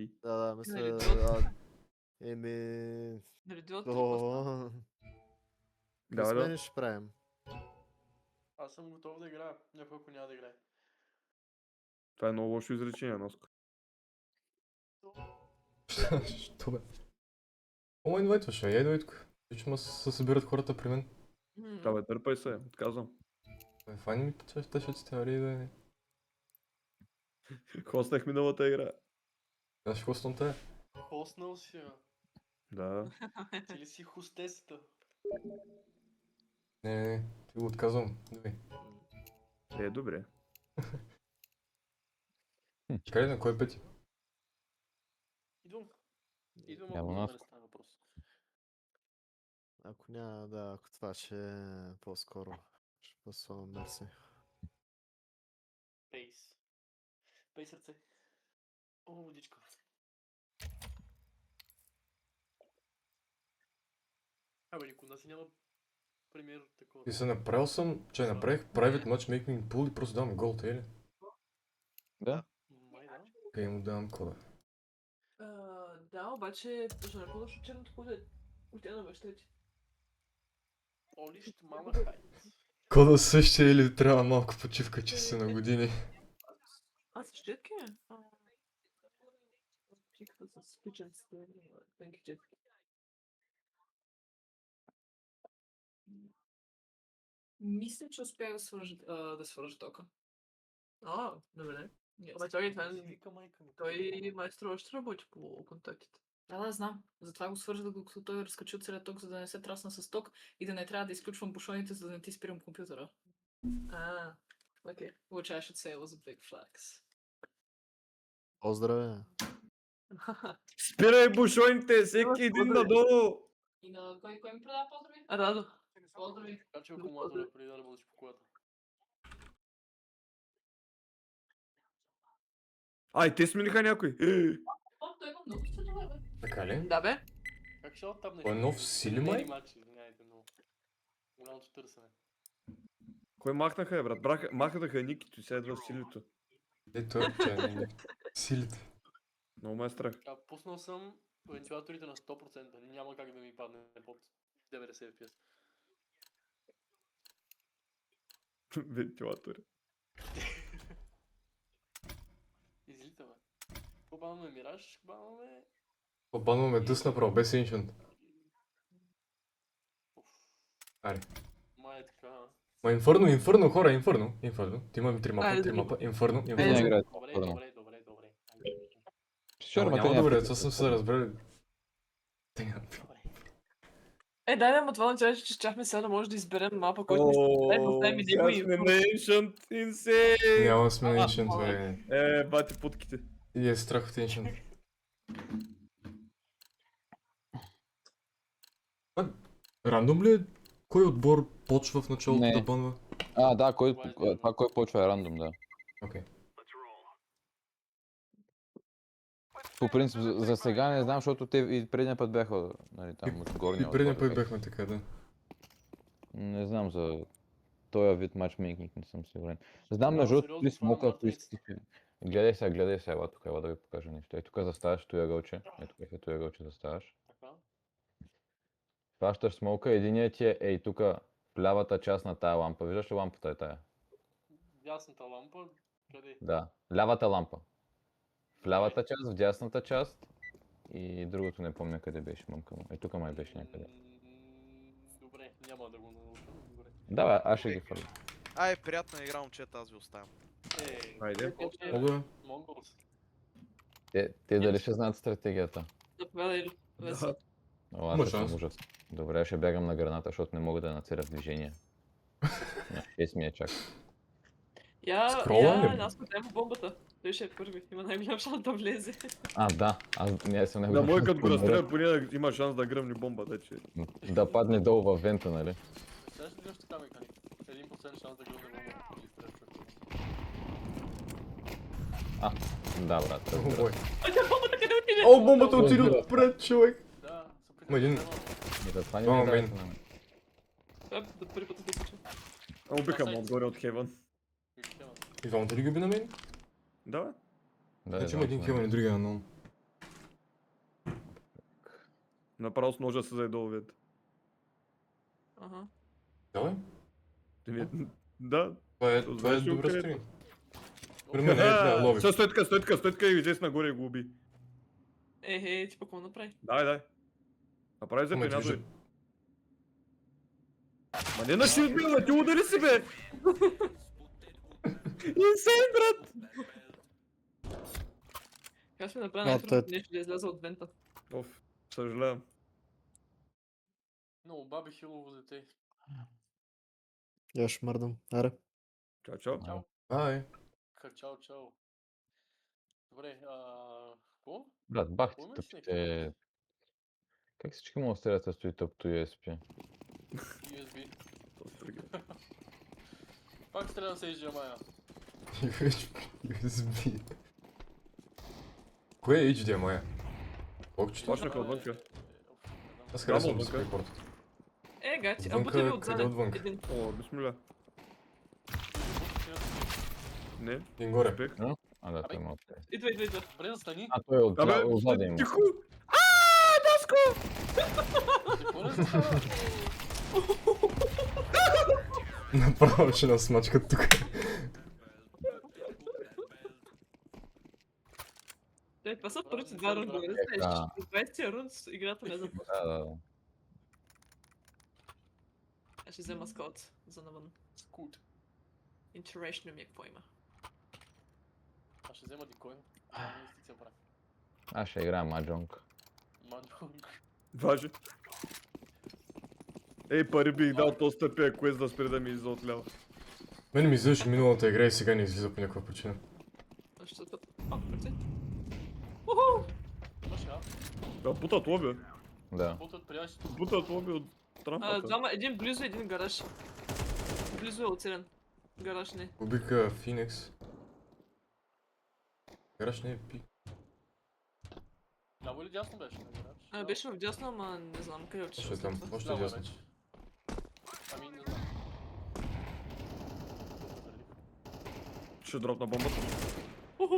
Реди. Да, мисля... Нали, Еми... Нареди от това. Какви смени ще правим? Аз съм готов да играя, някой ако няма да играе. Това е много лошо изречение, Носко. Що бе? О, инвайтваше, я идвайтко. Лично се събират хората при мен. Да, бе, търпай се, отказвам. Файни ми тъщат теории, бе. Хоснах миналата игра. Аз ще хостам те. Хоснал си, бе. Да. Ти ли си хостесата? Не, ти го отказвам. Давай. Добре. Чакай, на кой пъти? Идвам. Идвам, Няма ако нас. не става въпрос. Ако няма, да, ако това ще е по-скоро. Ще пасвам мерси. Пейс. Пейс сърце. О, водичка. Абе, никога си няма пример такова. И се направил съм, че направих private matchmaking pool и просто давам голд, или? Да. Май да. Къде му давам кода? Да, обаче, ще не по-лошо черното поле. Отида на баща ти. Олищ мама хайт. Кода същия или трябва малко почивка, че са на години? Аз с четки? Чиката с пиченците, тънки четки. Мисля, че успях да свържа тока. Добре. Ама той майстор ще работи по контактите. Да, знам. Затова го свържа, докато той разкачи от целият ток, за да не се трасна с ток и да не трябва да изключвам бушоните, за да не ти спирам компютъра. Окей. Which I should say was a big flex. Поздравя! Спирай бушоните, всеки един надолу! И на кой ми продава поздрави? Радо. Поздрави. Качи акумулатора преди да работиш по колата. Ай, те смениха някой. Той има много стъдове, бе. Така ли? Да, бе. Как ще оттапнеш? Той е нов сили, май? Извиняйте, но... Голямото търсене. Кой махнаха, брат? Махнаха Никито и сега идва в силито. Той е силите. Много ме е страх. Пуснал съм вентилаторите на 100%. Няма как да ми падне под 90 FPS. Вентилатори. Излита, бе. Побаваме Мираж, побаваме... Обанваме дъс направо, без Ancient. Аре. Май е така. Ма Инфърно, хора, Инфърно. Ти имаме 3 мапа, Инфърно. Не играят. Добре. Sure, ма те Няма няма. добре, това съм се разбрали. Дай ма това начало, че щяхме сега да може да изберем мапа, който ни се поставим и него и... сме на Ancient Insane! Няма сме на Ancient, бе. Бати путките. И е страх от Ancient. Рандом ли е? Кой отбор почва в началото Не. да банва? Да, това кой почва е рандом, да. Окей. По принцип, за сега не знам, защото те и предния път бяха, нали, там от горния. И предния път бяхме така, да. Не знам за този вид матчмейкинг, не съм сигурен. Знам между другото сериозно, ли смока, това ако искаш. Гледай сега, ела тук, ела да ви покажа нещо. Ето тук заставаш този ъгълче. Ето тук е този ъгълче заставаш. Така. Хващаш смока, единият ти е тук в лявата част на тая лампа. Виждаш ли лампата е тая? Дясната лампа. Къде? Да, лявата лампа. В лявата част, в дясната част и другото не помня къде беше, мъмка му. Тук май беше някъде. Добре, няма да го науча. Добре. Да, бе, аз ще ги фърля. Приятна игра, момчета, аз ви оставям. Хайде. Мога. Монголс. Те дали ще знаят стратегията? Заповядай ли? Да. О, аз съм ужас. Добре, ще бягам на граната, защото не мога да нацеля в движение. На 6 ми е чак. Скролване ли? Аз подем по бомбата. Той ще е първи. Има най-голям шанс да влезе. Да, аз съм Да, мой като го разстреля, поне да има шанс да гръмни бомбата, че... Да падне долу във вента, нали? Сега ще гледаш така механик. 1% шанс да гледаме бомба. Или стрелча. Да, брат. О, бой. Бомбата къде отиде? О, бомбата отиде отпред, човек. Да, супер. Ма един- Това не О, ми мен. Да първи път да случи. Убиха му отгоре от Heaven. И двамата ли ги би на мен? Да, бе. Да, Значи има един Хевен и другия анон. Направо с ножа се заедол, вид. Ага. Давай. Да. Това е Знаеш ли добра откъде? стрим. При мен е, да, лови. Сега стойка и излез нагоре и го уби. Ти пък какво направи? Дай. Направи за Ама ти пенято. вижда. Ма не на шилд, бе, ти удари си, бе! Инсейн, брат! Как сме направили А, най-трудното той- нещо да изляза от вента? Оф, съжалявам. Много баби хилово дете. Я ще мърдам. Аре. Чао. Чао. Ай. Чао. Добре, какво? Брат, бах ти Помниш ли? тъпите... Как всички могат да стрелят с стои тъпто USP? USB. Пак стрелям с HDMI. USB. Кое е HDMI? Блокчето? Почнаха отвънка. Аз харесвам Отвънка. да се препортат. Гати, Отвънка, бута ви къде отзаде. отвънка? Един. О, бисмиля. Не, Един горе. успех. А, да, той има от... Идва. Добре, застани. А, той е Абе, отзаде има. тихо! Какво не става? Направо ще нас смачкат тук. Това са първите два рунда. Да. В 20-тия рунд играта не започва. Да. Аз ще взема скаут за навън. Скут. Интересно ми е какво има. Аз ще взема дикой. Инвестиция прави. Аз ще играя Маджонг. Манджунг. Важи. Ей, пари бих дал този тъпия квест да спре да ми излиза от ляво. Мен ми излизаше миналата игра и сега не излиза по някаква причина. Защото... пръци. Уху! Имаш я? Да, бутат лоби. Да. Бутът приятелите. Бутат лоби от трампата. Един близо, един гараж. Близо е оцелен. Гараж не. Убиха Феникс. Гараж не е пи. Ляво или дясно беше? Беше в дясно, ама не знам къде отиша. Още е там, още е Ляво дясно. вече. Ами не знам. Ще дропна бомбата. Уху!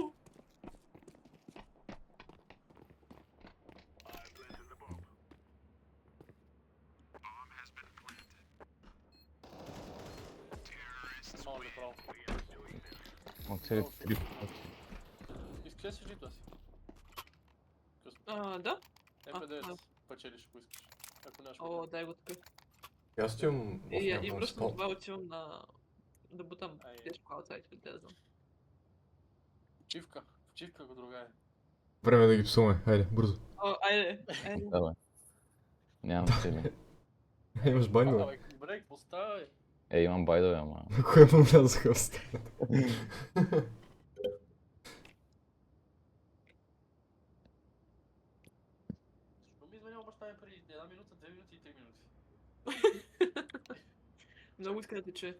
Малко е право. Оцели 3 Искаш ли си жито си? Да? Е50 печелиш, ако искаш. Ако нямаш О, проблем. дай го тук. Аз отивам в И някакъв връщам спал. това, отивам да бутам Ай. тежко аутсайд, да не знам. Чивка го другае. Време е да ги псуваме, хайде, бързо. Айде. Давай. Нямам цели. Имаш байнове. Абе, добре, какво става, бе? Имам байдове, ама... Кое му влязаха в стената? Защо ми извънял баща ми преди 1 минута, 2 минути и 3 минути? Много иска да те чуе.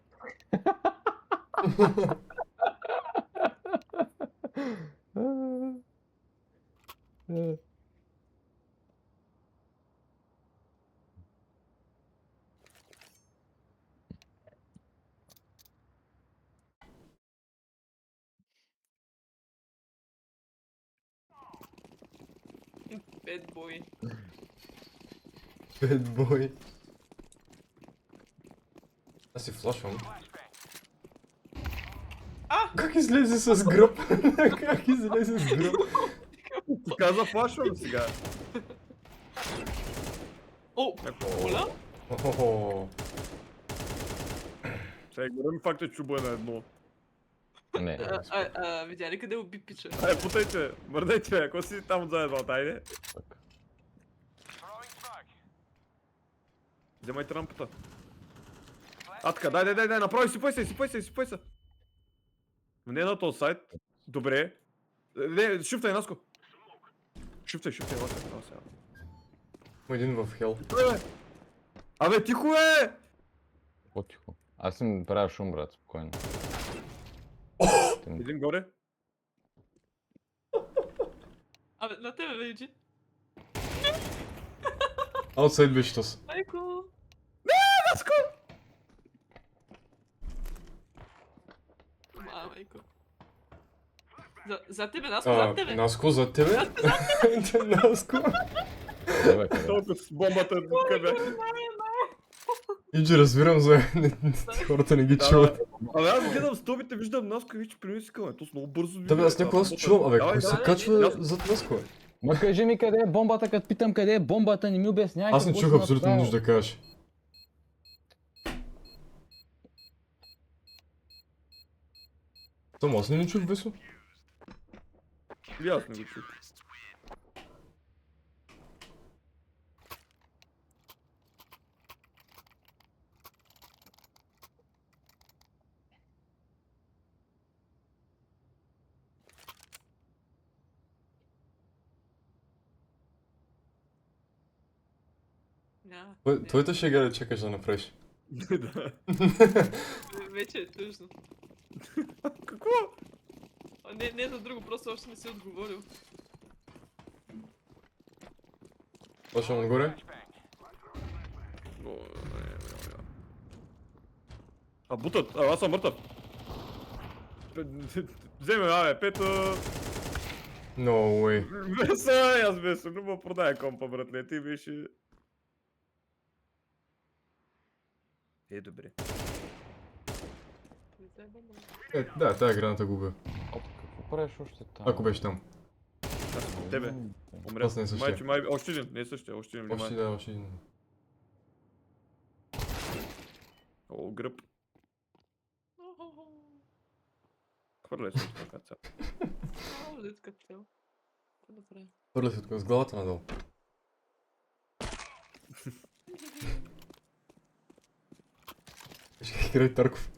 Bad boy. Bad boy. Аз си флашвам. Как излезе с гръб? Как излезе с гръб? Ти каза флашвам сега. О, моля? Охо. Сега говорим факта, че чубо е на едно. Не. Видя ли къде уби пича? Ай, путайте, мърдайте, бе, ако си там отзад едва, айде. Вземайте рампата. Така, дай, направи, сипай се. Не на този сайт. Добре. Не, шифтай, Наско. Шифтай, ласка, сега. Има един в хел. Абе, тихо е! По-тихо. Аз им правя шум, брат, спокойно. Един горе. Абе, на тебе, Вейджи. Аутсайд беше тос. Майко. Наско! Майко. За тебе, Наско, за тебе. Наско, за тебе? Наско. Добре, къде? Толкова с бомбата тук бе. Иджи, разбирам за... хората не ги чуват. Абе аз гледам стълбите, виждам Наско и вече при мен си казвам, то с много бързо Да бе, аз някой аз чувам, абе, Давай, кой се давай, качва ясно. зад Наско, бе? Ма кажи ми къде е бомбата, като питам къде е бомбата, не ми обяснявай. Аз не какво чух си абсолютно направил. нищо да кажеш. Само аз ли не чух Весо? И аз не го чух. Няма. Твоята шега да чакаш да направиш. Да. Вече е тъжно. Какво? Не за друго, просто още не си отговорил. Почвам отгоре. А бутът, аз съм мъртъв. Вземе, абе, пето. No way. Веса, аз бе, но му продай компа, братле, ти беше... Добре. Да, тая граната губя. Оп, какво правиш още там? Ако беше там. Аз съм от тебе. Умря. Аз не е същия. Още един, не е същия, още един, Още внимай. да, още един. О, гръб. Хвърляй се, така цял. Детска цел. Какво да правя? Хвърля се тук с главата надолу. Виж как играе Тарков.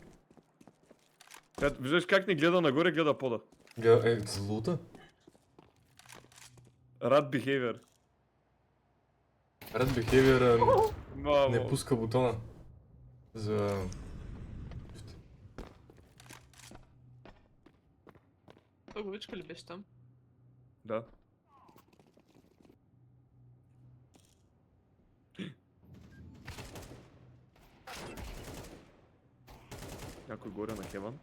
Виждаш как ни гледа нагоре, гледа пода. Гледа, злота? Рад behavior. Red Behavior Мамо. не пуска бутона. За... Пъговичка ли беше там? Да. Някой горе на Хеван.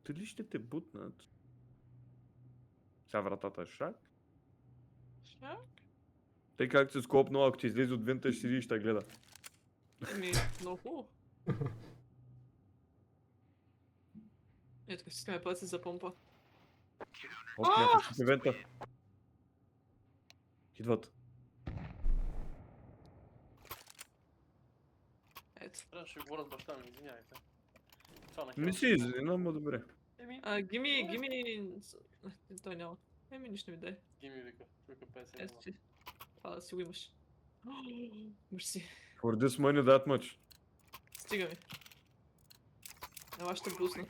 Дали ще те бутнат? Сега вратата е шак. Шак? Тъй как се скопнал, ако ти излезе от винта, ще седи и ще гледа. Много хубаво. Ето, си искаме пъти за помпа. Оп, някой ще се вента. Идват. Ето. Трябваше да говоря с баща ми, извинявайте. Това Не си извина, но добре. Еми, Гими... Той няма. Нищо не ми дай. Гими вика 50 Ето си. Това да си го имаш. Мерси. For this money that much. Стига ми. Ела ще брусна.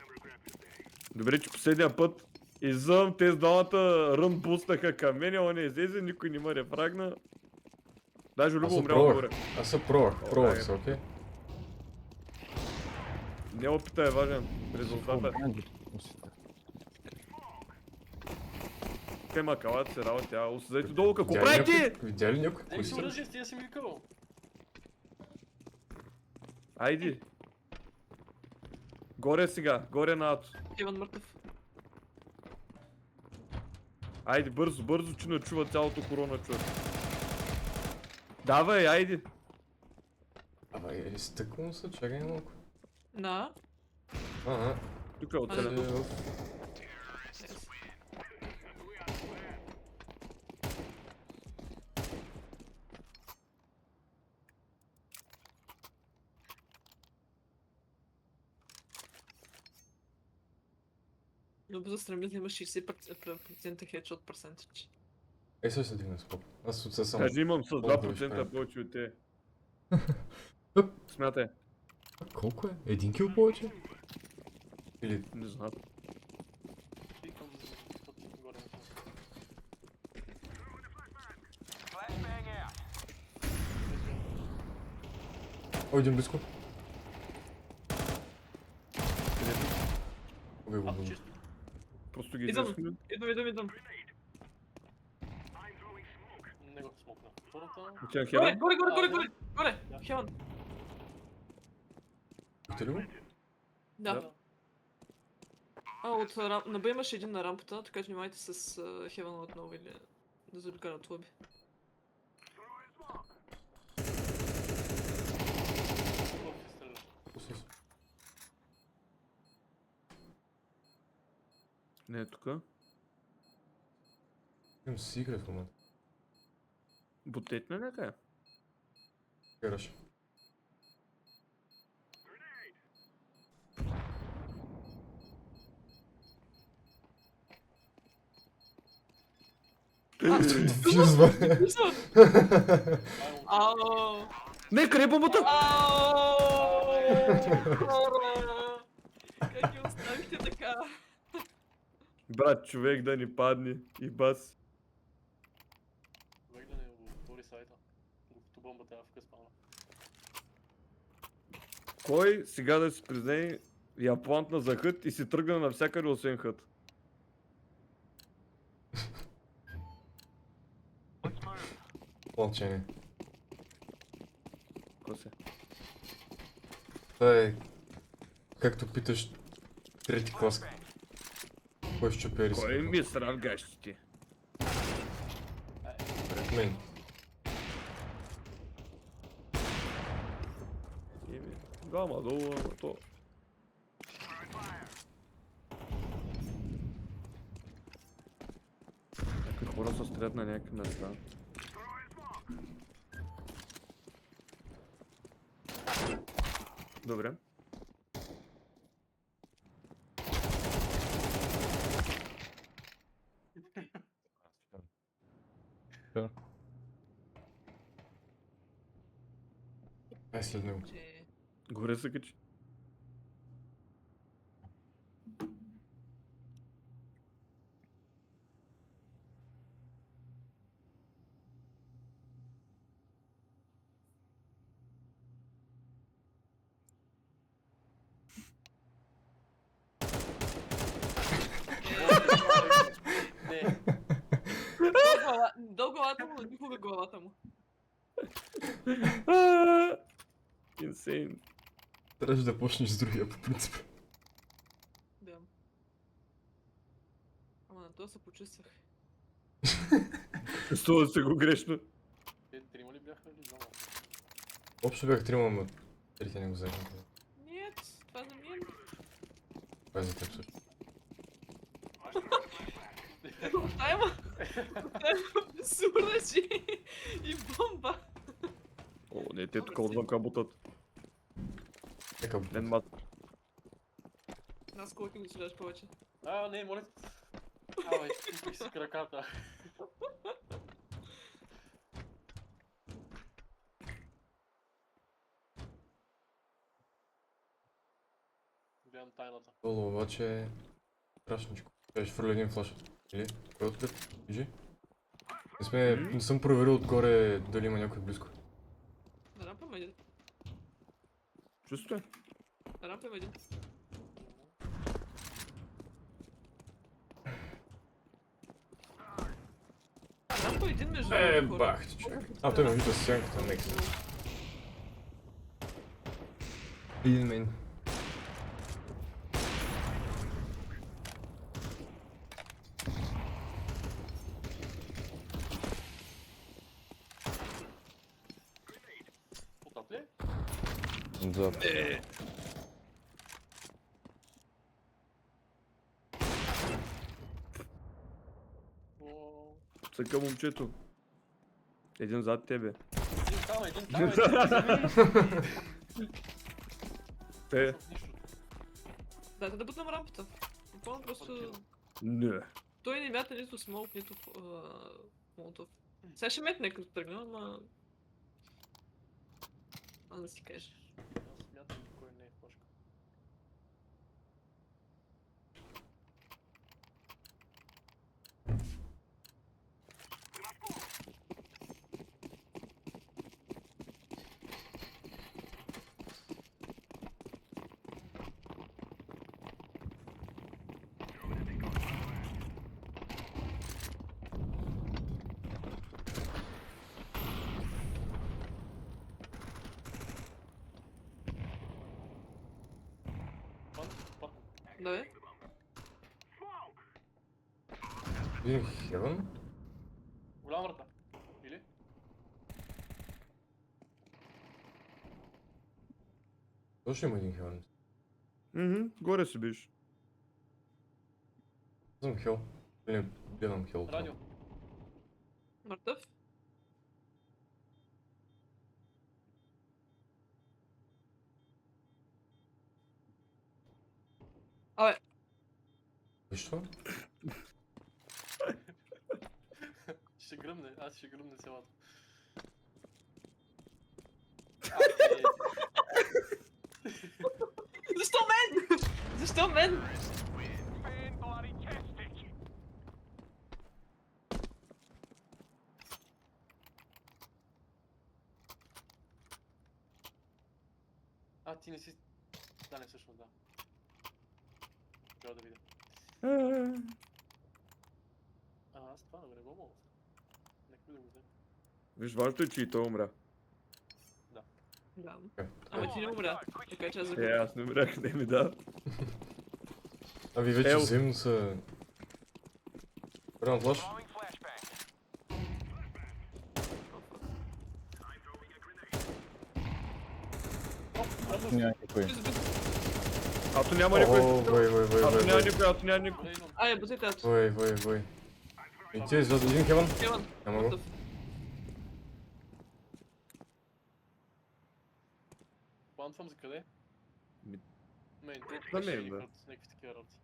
Добре, че последния път иззъм те с двамата рън буснаха към мен, он не излезе, никой не ме рефрагна. Даже Любо се умря пробвах. отгоре. Аз се пробвах се, окей? Не опита е важен. Резултата. Те макалат се работи, тя усъдайте долу, какво правите? Видя ли някой? Ей, Кой с си? оръжие сте, я си ми викал. Айди. Горе сега, горе на Ато. Иван мъртъв. Айди, бързо, бързо, че не чува цялото корона човек. Давай, айди. Абе, изтъквам се, чакай малко. На. Ага. Тук е оцелен. Yes. Но за стремление има 60% хедшот percentage. Ей, сега се дигна скоп. Аз от сега съм... Кажи, имам с Колко беше 2% правилно? повече повече от те. Смятай. Колко е? Един кил повече? Или... Не знам. Викам горе. О, един близко. Където? Убей го, А, убей го. чисто. Просто ги Идвам. излезахме. Идвам. Не го смокна. Втората... Отивам Горе, Хеван. горе! Хеван. Чухте ли го? Да. Да. На Б имаше един на рампата, така че внимайте с Хевана отново или да заобикалят лоби. Хубаво ще стреля. Сус. Не е тука. Имам секрет в момента. Бутет на някъде. Караш. Дефюз, бе. Ау! Не, къде е бомбата? Ау! Хора! Как ги оставихте така? Брат, човек да ни падне и бас. Човек да не отвори сайта. Докато бомбата е в къспана. Кой сега да си признае я плантна за хът и си тръгна навсякъде освен хът? Мълчание. Ко се? Това е... Както питаш трети клас. Кой ще чупери Кой ми е срав гащите? Пред мен. Гама долу, ама то. Някакви хора се стрелят на някакви места. Добре. Sure. Ай след него. Че... Горе се качи. Не. До главата му, но никога главата му. Инсейн. Трябваше да почнеш с другия по принцип. Да. Ама на това се почувствах. Чувствува се го грешно. Те трима ли бяха или двама? Общо бях трима, но трите не го взеха. Нет, това за мен. Това е за теб също. Тайма! Сурачи и бомба! О, не, те тук отвън кабутат. Нека Ден мат. Нас колко ми следваш повече. Не, моля. Абе, изпих си краката. Гледам тайната. Долу обаче е страшничко. Ще фърля един флаш. Или? Кой е отпред? Иджи? Не съм проверил отгоре дали има някой близко. На рампа има един. Чувствай. На рампа има един. На рампа един между другото, хора. Бах ти човек. Той ме вижда с сянката, нека. Един мен. Потап ли? Отзад. О, Цъка момчето. Един зад тебе. един там, един. Те. Нищо. Дайте да бутнем рампата. Буквално просто... Не. Той не мята нито смолк, нито молотов. Сега ще метне като тръгна, ама... А да си кажа. Аз смятам, кой не е флашка. Да бе? Един хевън? Голяма врата. Или? Точно има един хевън. Горе си биш. Съм хел. Или гледам хел. Радио. Мъртъв? Абе, Виж това? Ще гръмне, аз ще гръмне селата. защо мен? Защо мен? Ти не си... Да, не всъщност, да. Трябва да видя. Аз това не го мога. Нека да го взема. Виж, важното е, че и той умря. Да. Е, Ама ти не умря. Така че аз Е, загубих. аз не умрях, не ми да. А ви вече Ел. взаимно са... Ран флаш? Няма никой. Ато няма никой. О, вой. Ато няма никой, ато няма никой. Рейнон. Айде, бутите ато. Вой. И ти излезе един хевън? Кеван, Няма го. мъртъв. Плантвам за къде? Ми- Мейн, На те мейн, ще да. играт някакви такива работи.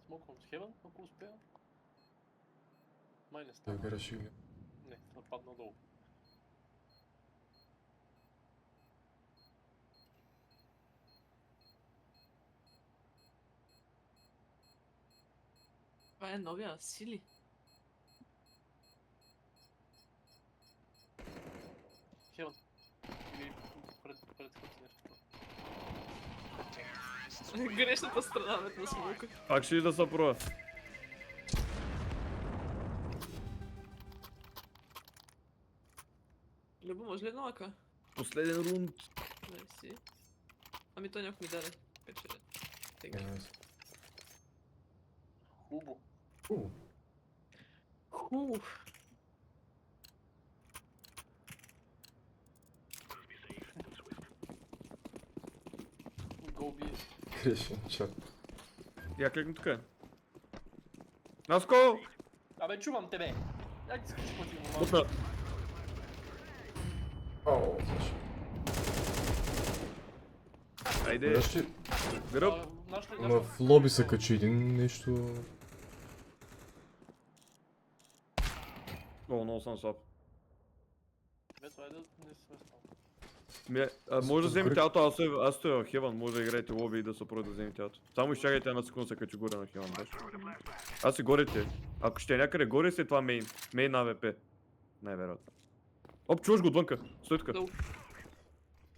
Смоквам с Хевън, ако успея. Май не Той става. гараш игли. Не, нападна долу. Това е новия Сили. Хевън. Или пред хъти нещо. Грешната страна бе, на смолка. Пак ще и да се пробва. Любо, може ли едно ака? Последен рунд. Не си. Ами той някой ми даде. Така че... Thank you. Хубо. Хух. Го би. Грешен чак. Я кликна тук. Наско! Абе, чувам тебе. Дай ти скачи пъти му. Бутна. О, флаш. Айде. Греши. Гръб. Ма в лоби се качи един нещо... О, много съм слаб. Бе, това е да не сме спал. Може да вземете Горик. ато, аз стоя в Хеван, може да играете лоби и да се пробвате да вземете ато. Само изчакайте една секунда се качи горе на Хеван, беше. Аз си горите. Ако ще е някъде горе, след това мейн. Мейн АВП. Най-вероятно. Оп, чуваш го отвънка. Стой тук. Долу.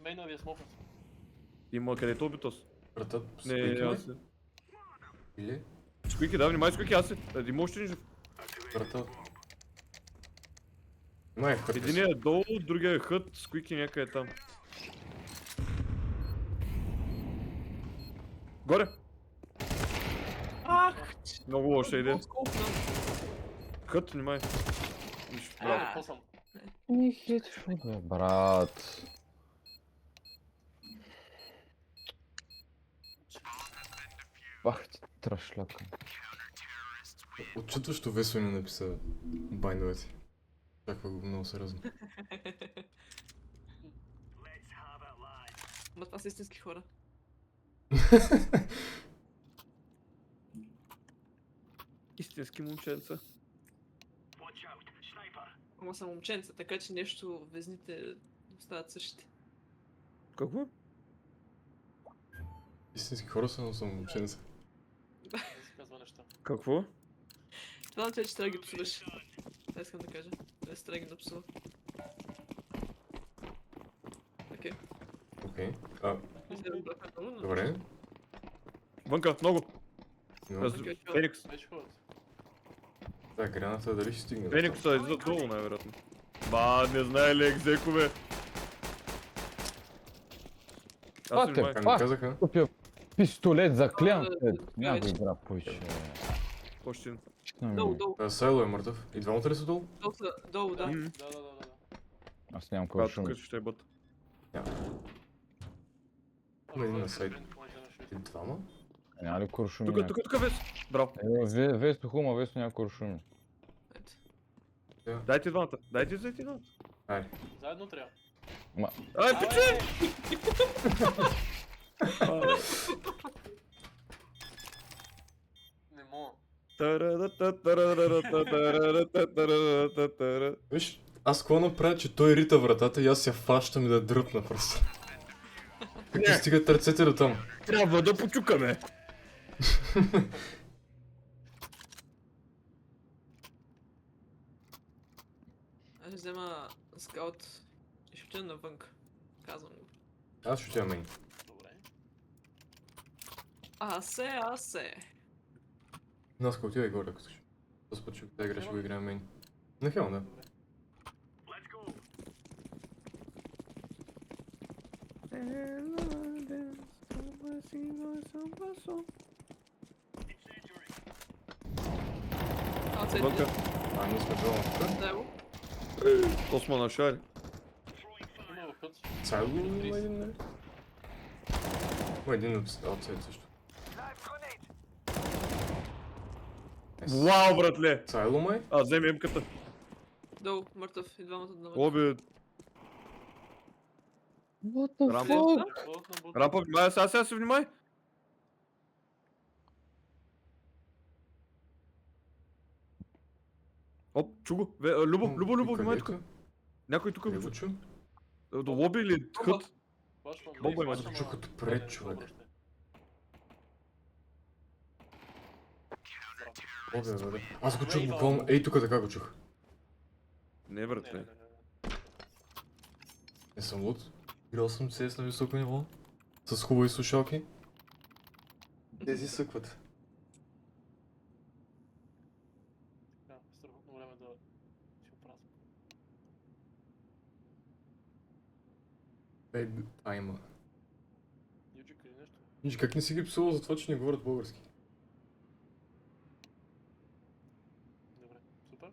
Мейновия смокът. Има където убитос. Братът, Не, спики аз си. Или? Сквики, да, внимай, Сквики, аз си. Има още един жив. Братът. Май, хърти си. Единият е долу, другия е хът, Сквики някъде там. Горе! Ах! Много лоша идея. Сколкна. Хът, внимай. Нищо, А. браво. Какво съм? Брат. Бах ти трашляка. Отчитващо весело ни написа байновете. Чаква го много сериозно. Ма това са истински хора. Истински момченца. Ама са момченца, така че нещо везните остават същите. Какво? Истински хора са, но са момченца. Не си казва неща. Какво? Това на че трябва да ги псуваш. Това искам да кажа. Да се трябва да ги напсува. Окей. Окей. Мисля да го брахме долу, но... Добре. Вънка, много. Но... Аз- Окей, окей. Феникс. Беше ходят. Да, граната дали ще стигне? Феникс е долу най-вероятно. Ба, не знае ли екзекове. Аз Пате, внимай. Как ми пак казаха? купил пистолет за клиент. Няма вече. игра повече. Още един. Чекна Долу, ми. долу. Сайло е мъртъв. И двамата ли са долу? Долу, да. Мгм. Да. Аз нямам Това куршум. тук ще е бъд. Има един на сайт. Може да ще- И двама? Няма ли куршуми? Тук, Вес. Браво. Весто хума, Весто няма куршуми. Ето. Дайте двамата. Дайте двамата. Айде. Заедно трябва. Ай, пиче! Не мога. Виж, аз какво направя, че той рита вратата и аз я фащам и да дръпна просто. Като стигат ръцете до там. Трябва да почукаме. Аз ще взема скаут и ще отида навън. Казвам го. Аз ще отида мейн. Добре. Асе. Наска отивай горе, ако искаш. Този път ще игра, ще го играем мейн. На хелм, да. Вънка. А, ние сме долу тук. Дево. То сме на шари. Има в път. Сайло има един, нали? Има един от аутсайд също. Вау, братле! Сайло май? Вземи емката. Долу, мъртъв и двамата навън. Оби, What the Рампа. fuck? Бот. рампа, внимай, сега се внимай. Оп, чу го. Любо, внимай тук. Някой тук Не го го чу. чу. До лоби или хът? Бомба има. Аз го чух като пред, човек. Обе, бе. Аз го чух буквално, ей тук така го чух. Не, братле. Не съм луд. Играл съм CS на високо ниво. С хубави слушалки. Тези съкват. Страхотно време да си опразва. Бейб тайма. Юджик или нещо? Виж как не си ги псувал за това, че не говорят български. Добре. Супер.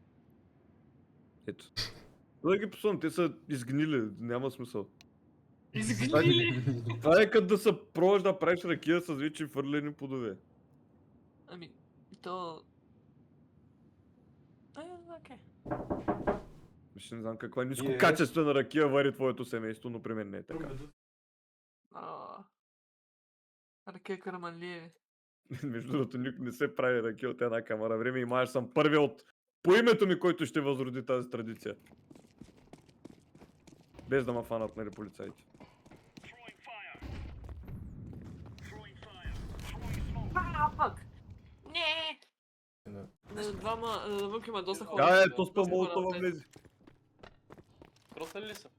Ето. Да ги псувам, те са изгнили, няма смисъл. Изгнили! Това е като да се пробваш да правиш ракия с вече фърлени плодове. Ами, то... Окей. Виж, не знам каква нискокачествена ракия вари твоето семейство, но при мен не е така. Ръке караманлиеви. Между другото, никой не се прави ракия от една камара време и май съм първи от по името ми, който ще възроди тази традиция. Без да ма фанат, нали, полицаите. Пак! Не! Да. Двама, навън има доста хора. Ето спа молотова влезе. Кросали ли са?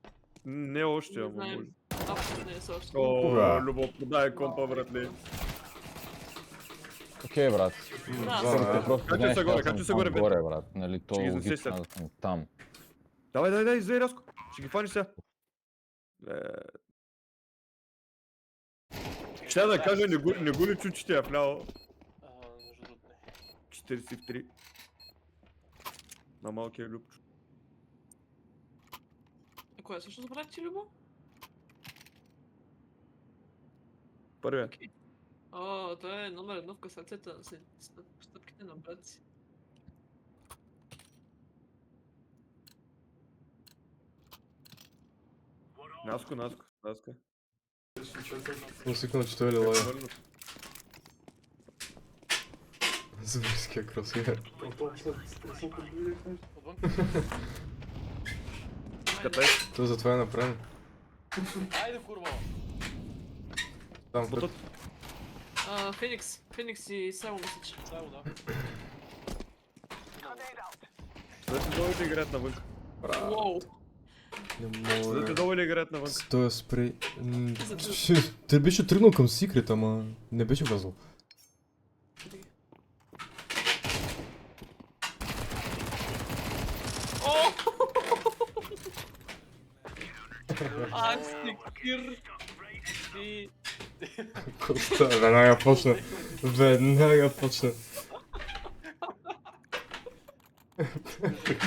Не още, Не ама знаем. може. Абсолютно не е още. О, любов, подай компа, братле. Окей, брат. Да, Просто Качи знаеш, се горе, аз съм качи се там горе, бе. горе, брат. Нали, то Ще ги изнесеш логично след. аз съм там. Давай, излезай рязко. Ще ги фаниш сега. Ще да кажа, не го ли чу, че ти е вляво. Между другото не. 43. На малкия Любчо. Кое също забравя ти, Любо? Първия. О, той е номер 1 в касацията с стъпките на брат си. Наско. Съм свикнал, че той е лелая. Зверския кросовер. Отвън. Къде? То затова е направен. Айде, курва! Там път. Феникс и Сайло мисля, че. Само да. След долу ли играят навън? Уоу! Не След мога. долу ли играят навън? С този спрей. Те беше тръгнал към секрет, ама не беше влязъл. Аз ти кир! Ти... Коста, веднага почна. Веднага почна.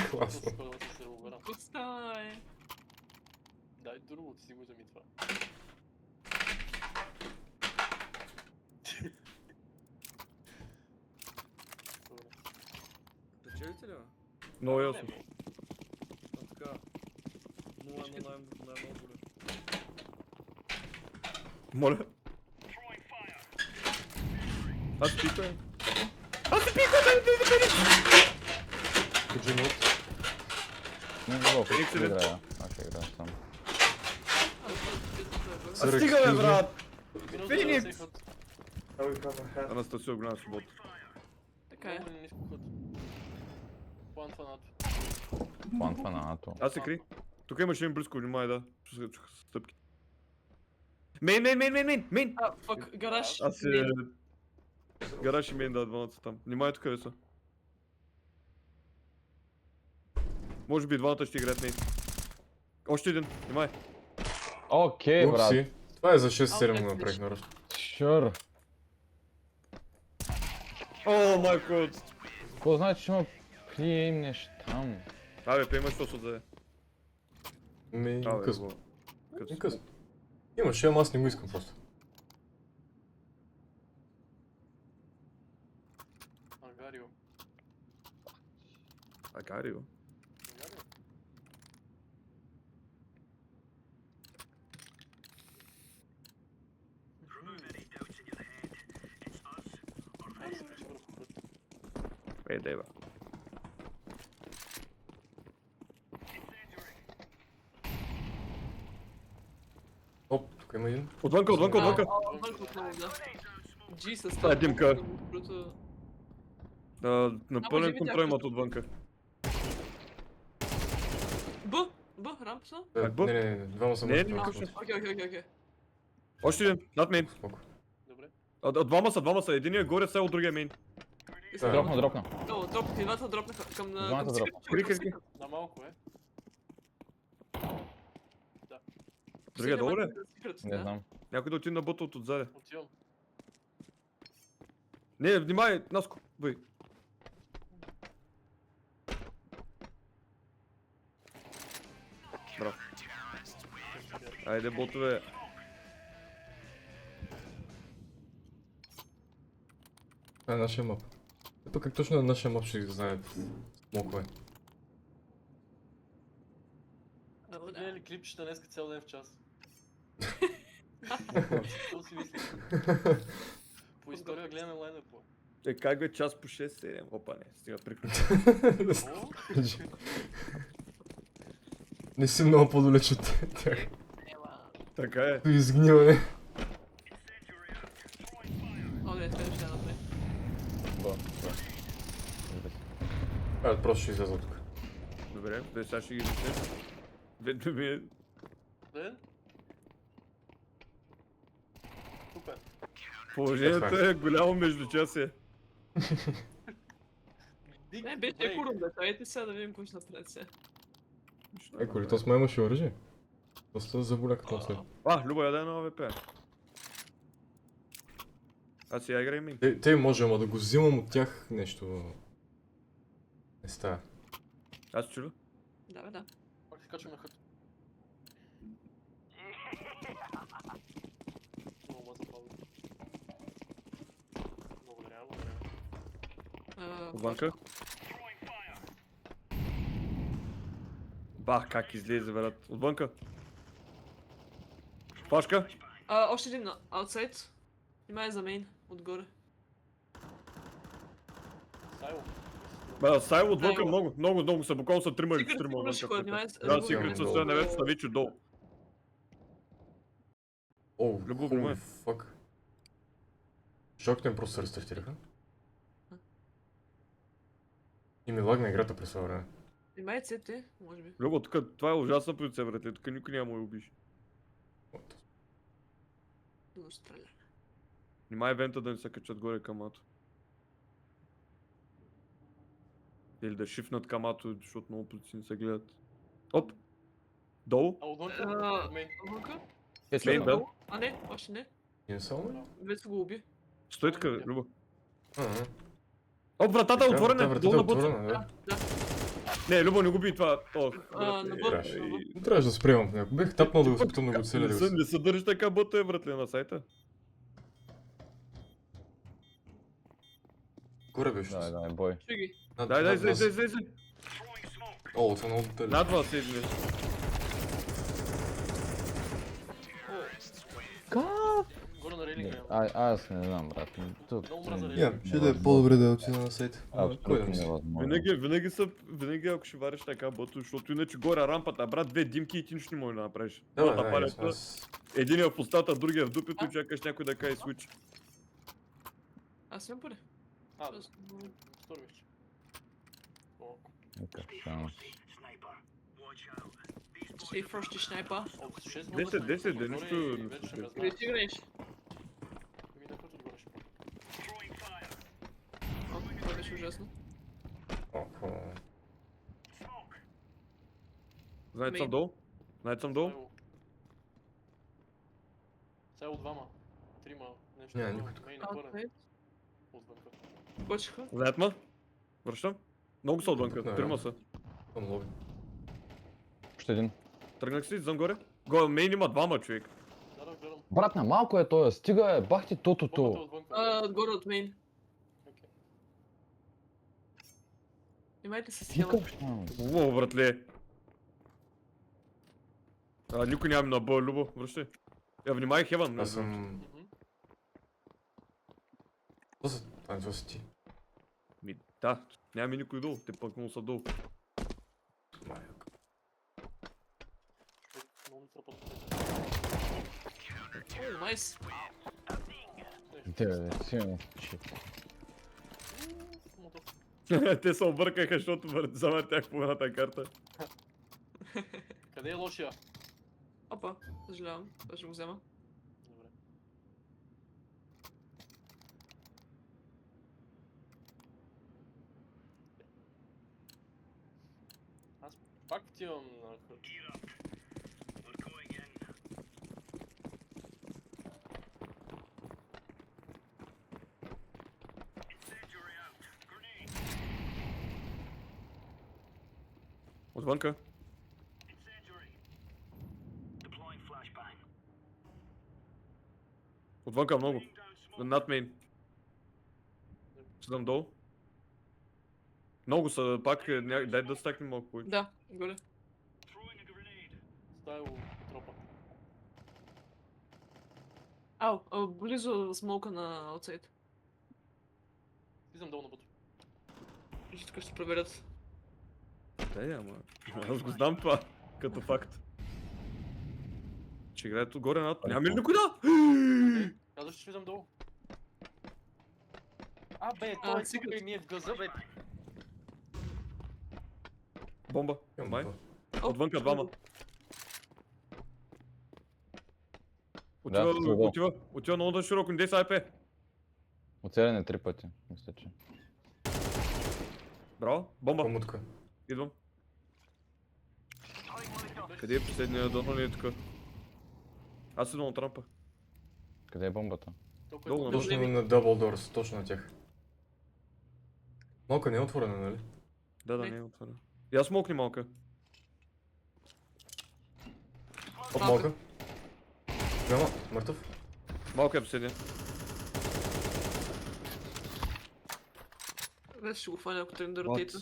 Класно. Скоро да се разбера. Пустай. Дай друго, ти си го вземи това. Добре. Печелите ли, бе? Много ясно. Не, А, така. 0-1 най-много. Моля. Аз пиквам. Коджи мод. Не мога, Феникс ще или- играя. Аз ще играя сам. А Сърък, стига, бе, стига. брат! минута Феникс! да се ход. Анастасио, голяма свобода. Така е. Много ниско ход. План фанат. План фанато. Аз се кри. Тук имаше един близко, внимай, да. Чух стъпки. Мейн! А, фак, гараж. Аз се... Гараж и мейн, да, двамата са там. Внимай тук къде са. Може би двамата ще играят мейн. Още един, внимай. Окей, брат. Упси. Това е за 6-7 Окей, го направих на ръст. Шур. О, май гот. Какво значи, че ме приемнеш там? Абе, пеймаш що се отзаде. Ми, Абе, късно. го. Късно. Ми късно. Имаше, ама аз не го искам просто. Ангарио. Агарио. Ангарио. Айде се качи върху път. Дева. Оп, тук има един. Отвънка. Отвънка отново, да. Jesus, Това е димка. Круто. На Ама, пълен живи контрол тях. имат отвънка. Рамп са? Как бъ? Не, двама са Не, мъртви. не, двама никакъв са мъртви. Окей. Още един, над мейн. Споко. Добре. Двама са. Единият горе, сега от другия мейн. Да. Дропна. Дропнаха, и двата дропнаха към на... Двамата към дропнаха. секрет. Кри. На малко е. Другия долу ли? Секрет, Не да. знам. Някой да отиде на бъта от отзаде. Отивам. Не, внимай, Наско, бъй. Браво. Айде, ботове. Това е нашия мап. Е, пък как точно на нашия мап ще знаят смокове? Гледали клипчета днеска цял ден в час. Какво си мисли? По история гледаме лайнъпа. Как бе, час по 6-7? Опа, не, стига приключи. О, Не си много по-далеч от тях. Така е. Изгниване. О, не, това ще направи. Бо. Просто ще изляза тук. Добре, бе, сега ще ги вижте. Ведно ми е... Ден? Супер. Положението е голямо междучасие. Big Не, беше break. курунда, чайте сега да видим какво ще направи сега. Е, Коритос май имаше оръжие. Доста заболя като след. Люба, яде на АВП. Аз сега играй мин. Те може, ама да го взимам от тях нещо... Не става. Аз чува. Да. Пак се качвам на хът. Много ма запазва. Благодаря. Отвънка. Бах, как излезе, брат. Отвънка. Флашка. Още един аутсайд. Внимай за мейн, отгоре. Сайло. Бе, Сайло отвънка Сайло. много са, буквално са трима или Секрет четирима имаше хора, отвънка. внимай. Да, Секрет със стоя навече са вече долу. Оу, Любов, holy внимай. fuck. Шокнем просто се рестартираха. И ми лагна играта през това време. Внимай ЦТ, може би. Любо, тук това е ужасна позиция, братле. Тук никой няма да я убиш. Много стреля. Внимай вента да не се качат горе към Ато. Или да шифнат към Ато, защото много позиции не се гледат. Оп! Долу? А отвън А, мен. Отвънка? Мейн, да. А не, още не. Не само ли? Вече го уби. Стой така, Любо. Ага. О, вратата е Така, отворена, да, вратата е долу на бутса. отворена, да. Да. Не, Любо, не губи това. О, На братле, бот. трябваше. на бот. Но трябваше да спремам. Ако бех тапнал да го спитам да го целя да го Не се държи така бота, братле, на сайта. Горе беше. Давай, бой. Чуй ги. Дай, излез. О, това много детали. Над вас излез. Горе на рейлинга няма. Аз не знам, брат. Тук. Много мраза не- рейлинга. Ще да е по-добре да отида на сайта. Кой да Абсолютно мисли? невъзможно. Винаги ако ще вариш така бото, защото иначе горе рампата, брат, две димки и ти нищо не можеш да направиш. Да, Бота да, палят, аз... единия в пустата, другия в дупето и чакаш някой да каже switch. Аз съм пари. А, сторвиш. О, Нека, само. Ей, фършти шнайпа. от 6 10, да, нищо не вече се ме случва. Къде знаеш. ти играеш? Ми да път отгореш. О, това беше ужасно. Знаете съм долу? Знаете съм долу? Цяло двама. Трима. Нещо. Няма такова. никой тук. Мейн отворен. Отвънка. Почеха. Знаят ма? Връщам. Много са отвънка, Да, трима да. са. Съм лоби. Още един. Тръгнах си, зъм горе. Мейн има двама, човек. Да, да, гледам. Брат, на малко е той, стига е, бах ти Бомбата тотото. отвънка. Отгоре от мейн. Окей. Имайте се схема. Никакъв шанс. Во, братле. Никой нямам на Б, Любо, връщай. Я внимай, Хеван. Аз съм... Мгм. Това са ти. Да, нямаме никой долу, те пък му са долу. Майка. Много ми тръпат. О, найс. Те, бе, силно. Те се объркаха, защото завъртях по едната карта. Къде е лошия? Опа, съжалявам. Това ще го взема. Добре. Аз пак отивам на хърт. Отвънка. Отвънка много. Над мейн. Седам долу. Много са, пак дай да стакнем малко повече. Да, горе. Стайл тропа. Ау, близо смолка на аутсайд. Слизам долу на бутов. И тук ще проверят. Да, ама. Аз го знам това, като факт. Че играят горе над. Няма ли никой да? Казваш, че слизам долу. А, бе, той е тук и ми е в газа, бе. Бомба. Май. О, Отвънка двама. Да, Отива много да широко, не дей са АП. Оцеляне 3 пъти, мисля, че. Браво, бомба. Помутка. Идвам. Къде е последния дъно е тук? Аз идвам от рампа. Къде е бомбата? Толкова Долу е на долу. Точно на Double Doors, точно на тях. Малка не е отворена, нали? Да, Не. не е отворена. И аз смокни малка. Оп, малка. Няма, мъртъв. Малка е последния. Вече ще го фаня, ако тръгне да ротейта.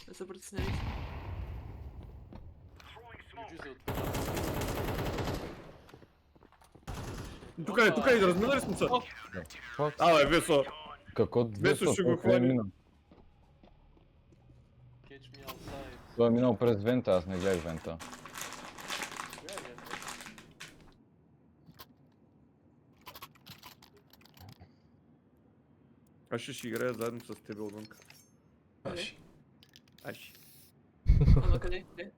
Не се притеснявайте. Юджи се от... Тук е, разминали сме се. Фак, Абе, Весо. какво Весо ще го толкова е хвани. минал? Catch me outside. Той е минал през вента, аз не гледах вента. Коя е вента? Аз ще играя заедно с тебе отвънка. Аши. Аш. Ама къде? Къде?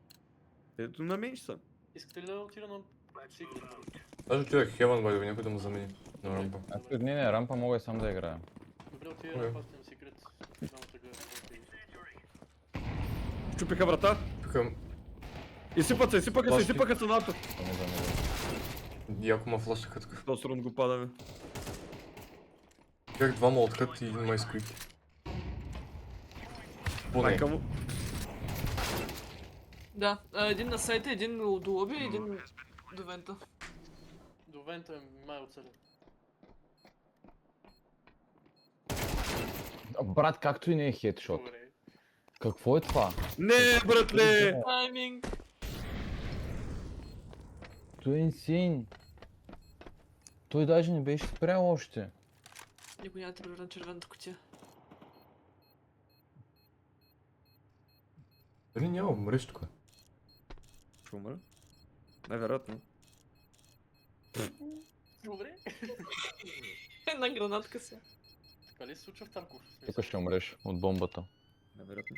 Ето на мен ще съм. Искате ли да отида на Secret? Аз отидах Хеван, бай, някой да му замени на рампа. Аз пред не, рампа мога и сам да играя. Добре, отида Окей. на пасите на Secret. Двамата гледам. Чупиха врата. Тук Изсипаха се надто. Да не замеря. Яко ма флашнаха такъв. То срун го падаме. Бях двама от хът и един май сквик. Поне. Майка му. Да, един на сайта, един до лоби и един до вента. До вента е май оцелен. Брат, както и не е хедшот. Добре. Какво е това? Не, братле! Тайминг! Той е инсейн. Той даже не беше спрял още. Никой няма да те превърна червената кутия. Дали няма умреш тук? Ще умра? Най-вероятно. Добре. Една гранатка се. Така ли се случва в Тарков? Тук ще умреш от бомбата. Най-вероятно.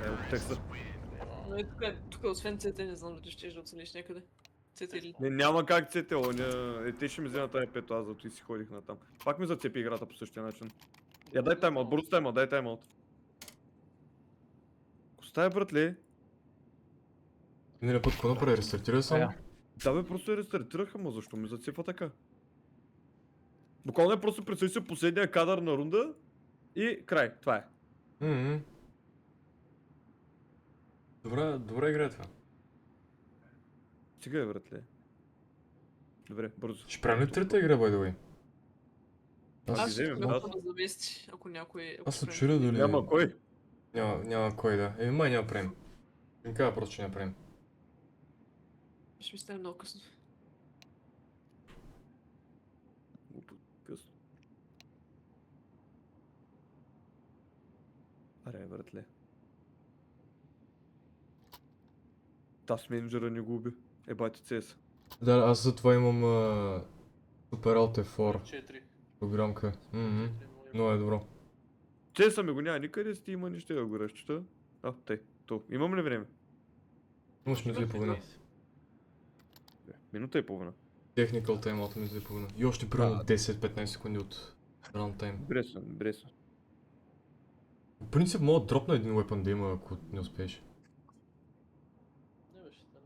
От текста. Но и тук освен CT не знам дали ще да оцелиш някъде. CT или... Не, няма как CTO, те ще ми вземат тази пето, аз зато и си ходих натам. Пак ми зацепи играта по същия начин. Я дай таймаут, бързо таймаут, дай таймаут. Костая, братле. Миналия път какво направи? Рестартира само? Да бе, просто я рестартираха, ма защо ми зацепва така? Буквално е просто представи си последния кадър на рунда и край, това е. Мгм. Добра игра е това. Сега е, братле. Добре, бързо. Ще правим ли трета игра, by the way? Аз Аз ги ще вземем, мога да. да замести, ако някой... Аз се спре. чудя дали... Няма кой. Няма кой, да. Май няма правим. Ще ми кажа просто, че няма правим. Ще ми стане много късно. Късно. Аре, братле. Тас менеджера не го уби. Ебати CS. Да, аз затова имам Super Alt F4 4. програмка. Много е добро. CS ми го няма никъде, си има нищо да го разчита. Тъй, то. Имам ли време? Имаш минута и половина. Минута и половина. Technical timeout минута и половина. И още примерно 10-15 секунди от runtime. Добре са. В принцип мога да дропна един weapon да има, ако не успееш. Не беше там.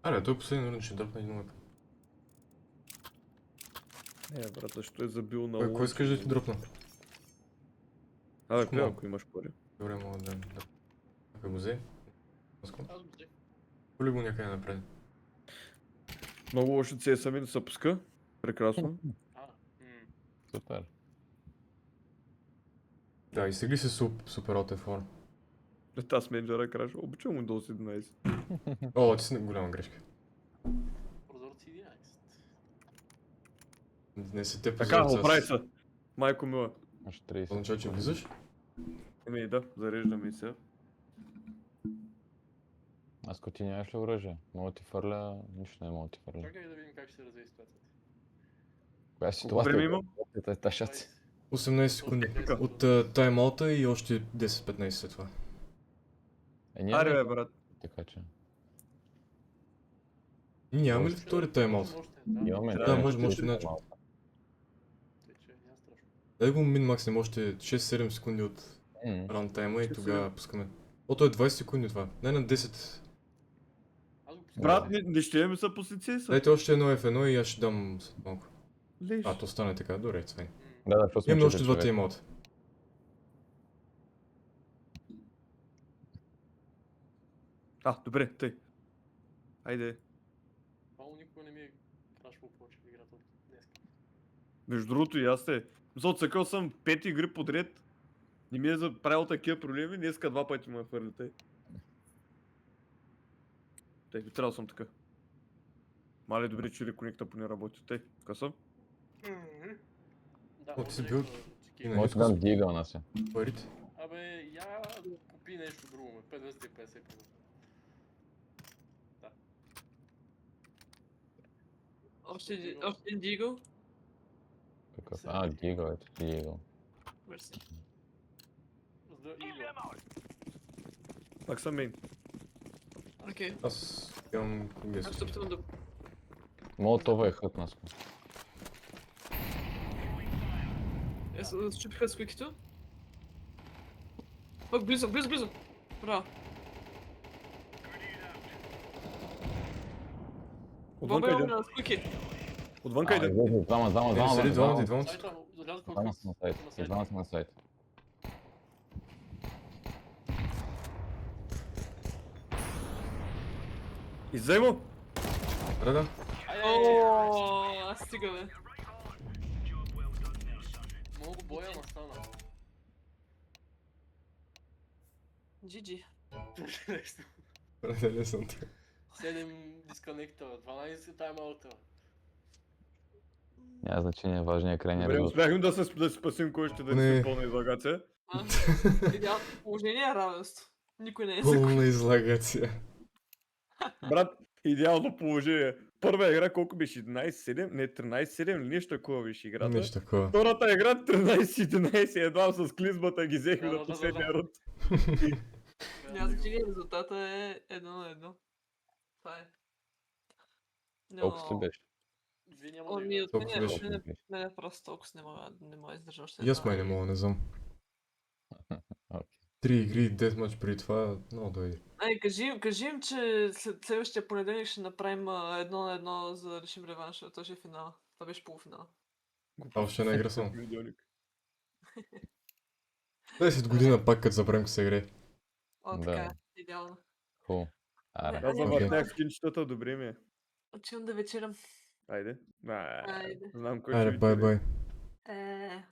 Аре, той последния рун ще дропна един weapon. Брат, защо е забил на Кой искаш да ти дропна? Абе, Хубаво. ако имаш пари. Добре, мога да... Някой го взе? Аз го взех. Коли го някъде напред? Много лошо CS ми да се пуска. Прекрасно. Супер. Да, и сегли се Super Alt F4. Тас менеджера краша. Обичам Windows 11. О, ти си голяма грешка. Прозорци 11. Не се те Така, позорца, оправи се. Майко мила. Още 30. Означава, че влизаш? Да, зареждаме и сега. Аз като ти нямаш ли оръжие? Мога да ти фърля, нищо не мога да ти фърля. Чакай да видим как ще се развие ситуацията. Коя Колко време имам? Та шаци. 18 секунди. От таймаута и още 10-15 след това. Ние Аре, не- бе, брат. Така че. Нямаме ли втори таймаут? Имаме. Да, Да, може иначе. Няма страшно. Дай го min-макснем още 6-7 секунди от рантайма и Ще тогава пускаме. О, то е 20 секунди това. Не на 10. Аз го пускам. Брат, не ще ми са по CS. Дайте още едно F1 и аз ще дам след малко. Леш. То стане така, добре, цвай. Да, защото сме Имаме още четири два човека. таймаута. Добре, тъй. Айде. Мало никога не ми е крашвал повече в играта от днес. Между другото и аз те. Отсъкал съм 5 игри подред. Не ми е правил такива проблеми, днеска 2 пъти ме хвърлите. Тъй, би трябвал съм така. Мале добре, че реконекта поне работи. Тъй, така съм. Да, О, ти си може бил- да чеки. Не, Мога да дам дигъл на се. Парите. Абе, я купи нещо друго, ме. 550 примерно. Още един дигъл. Какъв? Дигъл, ето ти дигъл. Мерси. За Илия. Пак съм мейн. Окей. Аз имам Аз гест. се опитвам да... Молотова е хът нас. Аз счупиха с куикито. Пак близо. Браво. Отвънка Бомба един. на скуки. Отвънка един. Седи, седи, двамата. Сайта, залязох към Двама са на сайт. Двама са на сайт. Иззай му! Да. О, аз стига бе. Много боя настана. GG. Лесно. Раделя съм те. 7 дисконекта, 12 таймаута. Няма значение, важният крайния Добре, резултат. успяхме да се спасим, кой ще да Не. ни пълна излагация. Идеалното положение е равенство. Никой не е за Пълна излагация. Брат, идеално положение. Първа игра колко беше? 11-7? Не, 13-7 или нещо такова беше играта. Нещо такова. Втората игра 13-11, едва с клизмата ги взехме Да, на да, последния да. рунд. Няма значение, резултата е 1-1. Това е. Колко ти беше? Вие няма да Ами, играете. от Толкова мен, беше. мене просто толкова не мога да издържа още И аз една май не мога, не знам. Окей. 3 игри, десмач преди това, много да е. Ай, кажи им, че след следващия понеделник ще направим 1-1 за да решим реванша. Това ще е финала. Това беше полуфинала. А още една игра само. Понеделник. 10 година пак като забравим как се играе. О, Да. така е. Идеално. Хубаво. Аре. Аз Окей. завъртях скинчетата, добре ми е. Отивам да вечерям. Айде. Айде. Знам кой ще Айде, ви бай тире. бай. Е.